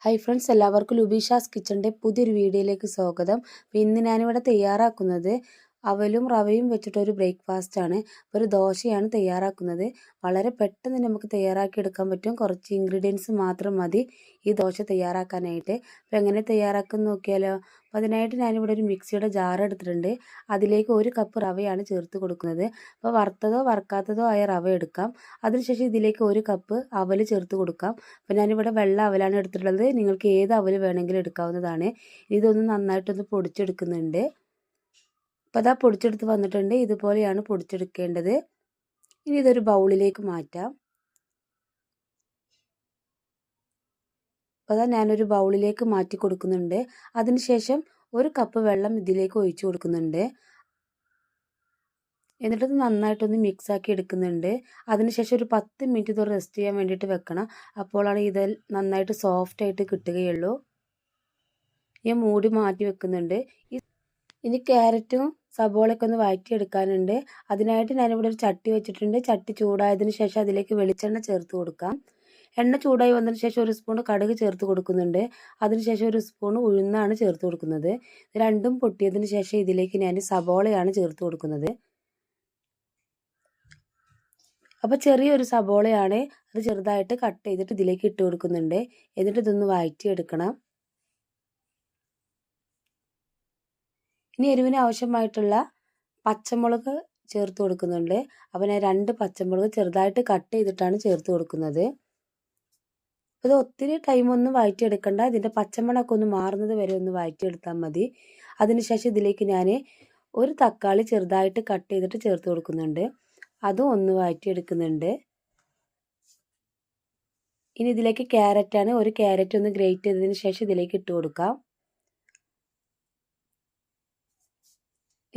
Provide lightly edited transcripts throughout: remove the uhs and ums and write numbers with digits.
Hi friends, എല്ലാവർക്കും ലുബീഷാസ് കിച്ചണിൻ്റെ പുതിയൊരു വീഡിയോയിലേക്ക് സ്വാഗതം. അപ്പോൾ ഇന്ന് ഞാനിവിടെ തയ്യാറാക്കുന്നത് അവലും റവയും വെച്ചിട്ടൊരു ബ്രേക്ക്ഫാസ്റ്റാണ്. ഒരു ദോശയാണ് തയ്യാറാക്കുന്നത്. വളരെ പെട്ടെന്ന് നമുക്ക് തയ്യാറാക്കി എടുക്കാൻ പറ്റും. കുറച്ച് ഇൻഗ്രീഡിയൻസ് മാത്രം മതി ഈ ദോശ തയ്യാറാക്കാനായിട്ട്. അപ്പോൾ എങ്ങനെ തയ്യാറാക്കുമെന്ന് നോക്കിയാലോ. അപ്പോൾ അതിനായിട്ട് ഞാനിവിടെ ഒരു മിക്സിയുടെ ജാർ എടുത്തിട്ടുണ്ട്. അതിലേക്ക് 1 കപ്പ് റവയാണ് ചേർത്ത് കൊടുക്കുന്നത്. അപ്പോൾ വറുത്തതോ വറുക്കാത്തതോ ആയ റവ എടുക്കാം. അതിനുശേഷം ഇതിലേക്ക് 1 കപ്പ് അവൽ ചേർത്ത് കൊടുക്കാം. അപ്പോൾ ഞാനിവിടെ വെള്ള അവലാണ് എടുത്തിട്ടുള്ളത്. നിങ്ങൾക്ക് ഏത് അവൽ വേണമെങ്കിലും എടുക്കാവുന്നതാണ്. ഇതൊന്ന് നന്നായിട്ടൊന്ന് പൊടിച്ചെടുക്കുന്നുണ്ട്. അപ്പോൾ അതാ പൊടിച്ചെടുത്ത് വന്നിട്ടുണ്ട്. ഇതുപോലെയാണ് പൊടിച്ചെടുക്കേണ്ടത്. ഇനി ഇതൊരു ബൗളിലേക്ക് മാറ്റാം. അപ്പോൾ അതാ ഞാനൊരു ബൗളിലേക്ക് മാറ്റി കൊടുക്കുന്നുണ്ട്. അതിനുശേഷം 1 കപ്പ് വെള്ളം ഇതിലേക്ക് ഒഴിച്ചു കൊടുക്കുന്നുണ്ട്. എന്നിട്ട് നന്നായിട്ടൊന്ന് മിക്സ് ആക്കി എടുക്കുന്നുണ്ട്. അതിനുശേഷം ഒരു 10 മിനിറ്റ് ഇത് റെസ്റ്റ് ചെയ്യാൻ വേണ്ടിയിട്ട് വെക്കണം. അപ്പോഴാണ് ഇത് നന്നായിട്ട് സോഫ്റ്റ് ആയിട്ട് കിട്ടുകയുള്ളൂ. ഞാൻ മൂടി മാറ്റി വെക്കുന്നുണ്ട്. ഇനി ക്യാരറ്റും സബോളയൊക്കെ ഒന്ന് വഴറ്റിയെടുക്കാനുണ്ട്. അതിനായിട്ട് ഞാനിവിടെ ഒരു ചട്ടി വെച്ചിട്ടുണ്ട്. ചട്ടി ചൂടായതിനു ശേഷം അതിലേക്ക് വെളിച്ചെണ്ണ ചേർത്ത് കൊടുക്കാം. എണ്ണ ചൂടായി വന്നതിന് ശേഷം 1 സ്പൂൺ കടുക് ചേർത്ത് കൊടുക്കുന്നുണ്ട്. അതിനുശേഷം 1 സ്പൂൺ ഉഴുന്നാണ് ചേർത്ത് കൊടുക്കുന്നത്. രണ്ടും പൊട്ടിയതിന് ശേഷം ഇതിലേക്ക് ഞാൻ സബോളയാണ് ചേർത്ത് കൊടുക്കുന്നത്. അപ്പോൾ ചെറിയൊരു സബോളയാണ്, അത് ചെറുതായിട്ട് കട്ട് ചെയ്തിട്ട് ഇതിലേക്ക് ഇട്ട് കൊടുക്കുന്നുണ്ട്. എന്നിട്ട് ഇതൊന്ന് വഴറ്റിയെടുക്കണം. ഇനി എരിവിന് ആവശ്യമായിട്ടുള്ള പച്ചമുളക് ചേർത്ത് കൊടുക്കുന്നുണ്ട്. അപ്പോൾ ഞാൻ 2 പച്ചമുളക് ചെറുതായിട്ട് കട്ട് ചെയ്തിട്ടാണ് ചേർത്ത് കൊടുക്കുന്നത്. ഇത് ഒത്തിരി ടൈമൊന്നും വഴറ്റിയെടുക്കണ്ട. ഇതിൻ്റെ പച്ചമണമൊക്കെ ഒന്ന് മാറുന്നത് വരെ ഒന്ന് വഴറ്റിയെടുത്താൽ മതി. അതിനുശേഷം ഇതിലേക്ക് ഞാൻ 1 തക്കാളി ചെറുതായിട്ട് കട്ട് ചെയ്തിട്ട് ചേർത്ത് കൊടുക്കുന്നുണ്ട്. അതും ഒന്ന് വഴറ്റിയെടുക്കുന്നുണ്ട്. ഇനി ഇതിലേക്ക് ക്യാരറ്റാണ്. 1 ക്യാരറ്റ് ഒന്ന് ഗ്രേറ്റ് ചെയ്തതിന് ശേഷം ഇതിലേക്ക് ഇട്ട് കൊടുക്കാം.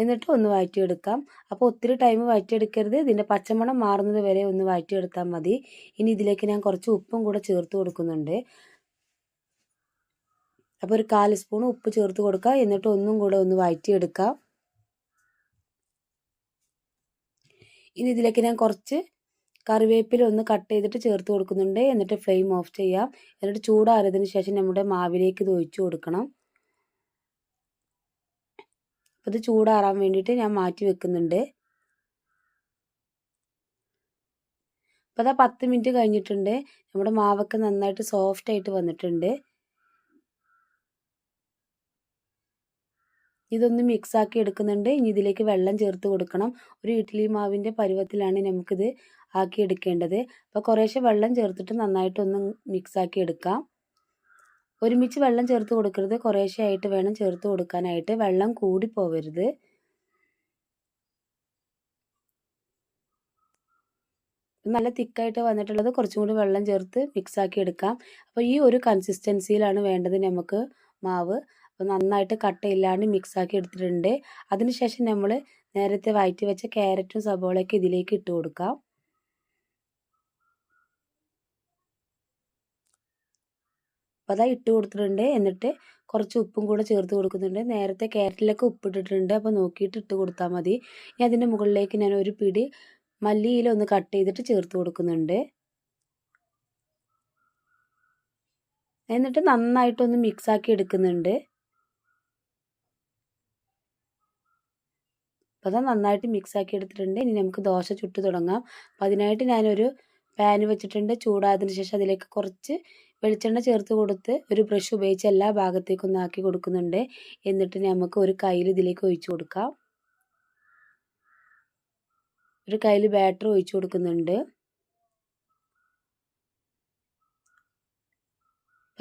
എന്നിട്ട് ഒന്ന് വഴറ്റിയെടുക്കാം. അപ്പോൾ ഒത്തിരി ടൈം വഴറ്റിയെടുക്കരുത്. ഇതിൻ്റെ പച്ചമണം മാറുന്നത് വരെ ഒന്ന് വഴറ്റിയെടുത്താൽ മതി. ഇനി ഇതിലേക്ക് ഞാൻ കുറച്ച് ഉപ്പും കൂടെ ചേർത്ത് കൊടുക്കുന്നുണ്ട്. അപ്പോൾ ഒരു 1/4 സ്പൂൺ ഉപ്പ് ചേർത്ത് കൊടുക്കുക. എന്നിട്ട് ഒന്നും കൂടെ ഒന്ന് വഴറ്റിയെടുക്കാം. ഇനി ഇതിലേക്ക് ഞാൻ കുറച്ച് കറിവേപ്പില ഒന്ന് കട്ട് ചെയ്തിട്ട് ചേർത്ത് കൊടുക്കുന്നുണ്ട്. എന്നിട്ട് ഫ്ലെയിം ഓഫ് ചെയ്യാം. എന്നിട്ട് ചൂടാറിയതിന് ശേഷം നമ്മുടെ മാവിലേക്ക് ഇത് ഒഴിച്ചു കൊടുക്കണം. അപ്പോൾ ഇത് ചൂടാറാൻ വേണ്ടിയിട്ട് ഞാൻ മാറ്റി വെക്കുന്നുണ്ട്. അപ്പോൾ അതാ 10 മിനിറ്റ് കഴിഞ്ഞിട്ടുണ്ട്. നമ്മുടെ മാവൊക്കെ നന്നായിട്ട് സോഫ്റ്റ് ആയിട്ട് വന്നിട്ടുണ്ട്. ഇതൊന്ന് മിക്സ് ആക്കി എടുക്കുന്നുണ്ട്. ഇനി ഇതിലേക്ക് വെള്ളം ചേർത്ത് കൊടുക്കണം. ഒരു ഇഡ്ഡലി മാവിൻ്റെ പരുവത്തിലാണ് നമുക്കിത് ആക്കി എടുക്കേണ്ടത്. അപ്പോൾ കുറേശ്ശെ വെള്ളം ചേർത്തിട്ട് നന്നായിട്ടൊന്ന് മിക്സ് ആക്കി എടുക്കാം. ഒരുമിച്ച് വെള്ളം ചേർത്ത് കൊടുക്കരുത്. കുറേശ്ശെ ആയിട്ട് വേണം ചേർത്ത് കൊടുക്കാനായിട്ട്. വെള്ളം കൂടി പോവരുത്. നല്ല തിക്കായിട്ട് വന്നിട്ടുള്ളത് കുറച്ചും കൂടി വെള്ളം ചേർത്ത് മിക്സ് ആക്കി എടുക്കാം. അപ്പോൾ ഈ ഒരു കൺസിസ്റ്റൻസിയിലാണ് വേണ്ടത് നമുക്ക് മാവ്. അപ്പോൾ നന്നായിട്ട് കട്ടയില്ലാണ്ട് മിക്സ് ആക്കി എടുത്തിട്ടുണ്ട്. അതിനുശേഷം നമ്മൾ നേരത്തെ വഴറ്റി വെച്ച ക്യാരറ്റും സബോളയൊക്കെ ഇതിലേക്ക് ഇട്ട് കൊടുക്കാം. അപ്പോൾ അതാ ഇട്ട് കൊടുത്തിട്ടുണ്ട്. എന്നിട്ട് കുറച്ച് ഉപ്പും കൂടെ ചേർത്ത് കൊടുക്കുന്നുണ്ട്. നേരത്തെ ക്യാരറ്റിലൊക്കെ ഉപ്പിട്ടിട്ടുണ്ട്. അപ്പോൾ നോക്കിയിട്ട് ഇട്ട് കൊടുത്താൽ മതി. ഇനി അതിൻ്റെ മുകളിലേക്ക് ഞാൻ ഒരു പിടി മല്ലിയില ഒന്ന് കട്ട് ചെയ്തിട്ട് ചേർത്ത് കൊടുക്കുന്നുണ്ട്. എന്നിട്ട് നന്നായിട്ടൊന്ന് മിക്സ് ആക്കി എടുക്കുന്നുണ്ട്. അപ്പോൾ അത് നന്നായിട്ട് മിക്സ് ആക്കി എടുത്തിട്ടുണ്ട്. ഇനി നമുക്ക് ദോശ ചുട്ട് തുടങ്ങാം. അപ്പോൾ അതിനായിട്ട് ഞാനൊരു പാൻ വെച്ചിട്ടുണ്ട്. ചൂടായതിനു ശേഷം അതിലേക്ക് കുറച്ച് വെളിച്ചെണ്ണ ചേർത്ത് കൊടുത്ത് ഒരു ബ്രഷ് ഉപയോഗിച്ച് എല്ലാ ഭാഗത്തേക്കും ഒന്ന് ആക്കി കൊടുക്കുന്നുണ്ട്. എന്നിട്ട് നമുക്ക് ഒരു കയ്യിൽ ഇതിലേക്ക് ഒഴിച്ചു കൊടുക്കാം. ഒരു കയ്യിൽ ബാറ്റർ ഒഴിച്ചു കൊടുക്കുന്നുണ്ട്.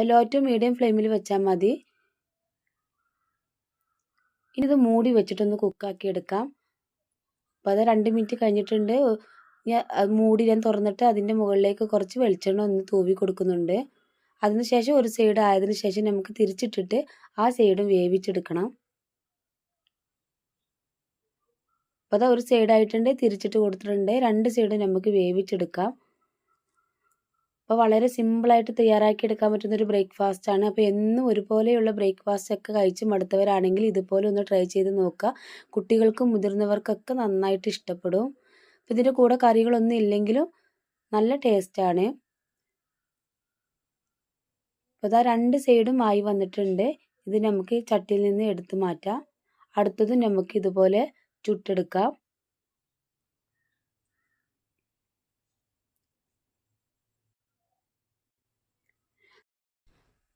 ലോ ടു മീഡിയം ഫ്ലെയിമിൽ വെച്ചാൽ മതി. ഇനി ഇത് മൂടി വെച്ചിട്ടൊന്ന് കുക്കാക്കി എടുക്കാം. അപ്പോൾ അത് 2 മിനിറ്റ് കഴിഞ്ഞിട്ടുണ്ട്. മൂടി ഞാൻ തുറന്നിട്ട് അതിൻ്റെ മുകളിലേക്ക് കുറച്ച് വെളിച്ചെണ്ണ ഒന്ന് തൂവി കൊടുക്കുന്നുണ്ട്. അതിനുശേഷം ഒരു സൈഡ് ആയതിനു ശേഷം നമുക്ക് തിരിച്ചിട്ടിട്ട് ആ സൈഡും വേവിച്ചെടുക്കണം. അപ്പോൾ അത് ഒരു സൈഡായിട്ടുണ്ട്, തിരിച്ചിട്ട് കൊടുത്തിട്ടുണ്ട്. 2 സൈഡും നമുക്ക് വേവിച്ചെടുക്കാം. അപ്പോൾ വളരെ സിമ്പിളായിട്ട് തയ്യാറാക്കി എടുക്കാൻ പറ്റുന്നൊരു ബ്രേക്ക്ഫാസ്റ്റാണ്. അപ്പോൾ എന്നും ഒരുപോലെയുള്ള ബ്രേക്ക്ഫാസ്റ്റ് ഒക്കെ കഴിച്ച് മടുത്തവരാണെങ്കിൽ ഇതുപോലെ ഒന്ന് ട്രൈ ചെയ്ത് നോക്കുക. കുട്ടികൾക്കും മുതിർന്നവർക്കൊക്കെ നന്നായിട്ട് ഇഷ്ടപ്പെടും. അപ്പോൾ ഇതിൻ്റെ കൂടെ കറികളൊന്നും ഇല്ലെങ്കിലും നല്ല ടേസ്റ്റാണ്. അപ്പോൾ ഇതാ 2 സൈഡും ആയി വന്നിട്ടുണ്ട്. ഇത് നമുക്ക് ചട്ടിയിൽ നിന്ന് എടുത്ത് മാറ്റാം. അടുത്തതും നമുക്ക് ഇതുപോലെ ചുട്ടെടുക്കാം.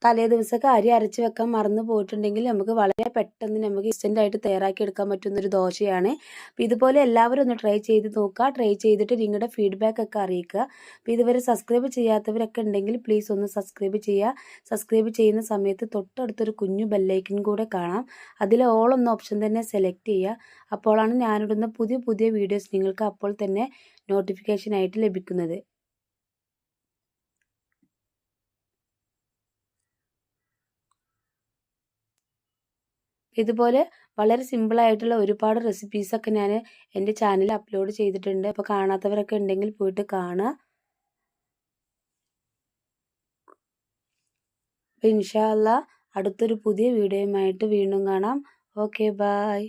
തലേദിവസമൊക്കെ അരി അരച്ച് വെക്കാൻ മറന്നു പോയിട്ടുണ്ടെങ്കിൽ നമുക്ക് വളരെ പെട്ടെന്ന് നമുക്ക് ഇൻസ്റ്റൻ്റായിട്ട് തയ്യാറാക്കി എടുക്കാൻ പറ്റുന്നൊരു ദോശയാണ്. അപ്പോൾ ഇതുപോലെ എല്ലാവരും ഒന്ന് ട്രൈ ചെയ്ത് നോക്കുക. ട്രൈ ചെയ്തിട്ട് നിങ്ങളുടെ ഫീഡ്ബാക്ക് ഒക്കെ അറിയിക്കുക. അപ്പോൾ ഇതുവരെ സബ്സ്ക്രൈബ് ചെയ്യാത്തവരൊക്കെ ഉണ്ടെങ്കിൽ പ്ലീസ് ഒന്ന് സബ്സ്ക്രൈബ് ചെയ്യുക. സബ്സ്ക്രൈബ് ചെയ്യുന്ന സമയത്ത് തൊട്ടടുത്തൊരു കുഞ്ഞു ബെല്ലൈക്കൻ കൂടെ കാണാം. അതിൽ ഓൾ എന്ന ഓപ്ഷൻ തന്നെ സെലക്ട് ചെയ്യുക. അപ്പോഴാണ് ഞാനിടുന്ന പുതിയ പുതിയ വീഡിയോസ് നിങ്ങൾക്ക് അപ്പോൾ തന്നെ നോട്ടിഫിക്കേഷനായിട്ട് ലഭിക്കുന്നത്. ഇതുപോലെ വളരെ സിമ്പിളായിട്ടുള്ള ഒരുപാട് റെസിപ്പീസൊക്കെ ഞാൻ എൻ്റെ ചാനലിൽ അപ്ലോഡ് ചെയ്തിട്ടുണ്ട്. അപ്പോൾ കാണാത്തവരൊക്കെ ഉണ്ടെങ്കിൽ പോയിട്ട് കാണുക. അപ്പോൾ ഇൻഷാ അല്ലാഹ് അടുത്തൊരു പുതിയ വീഡിയോയുമായിട്ട് വീണ്ടും കാണാം. Okay, by.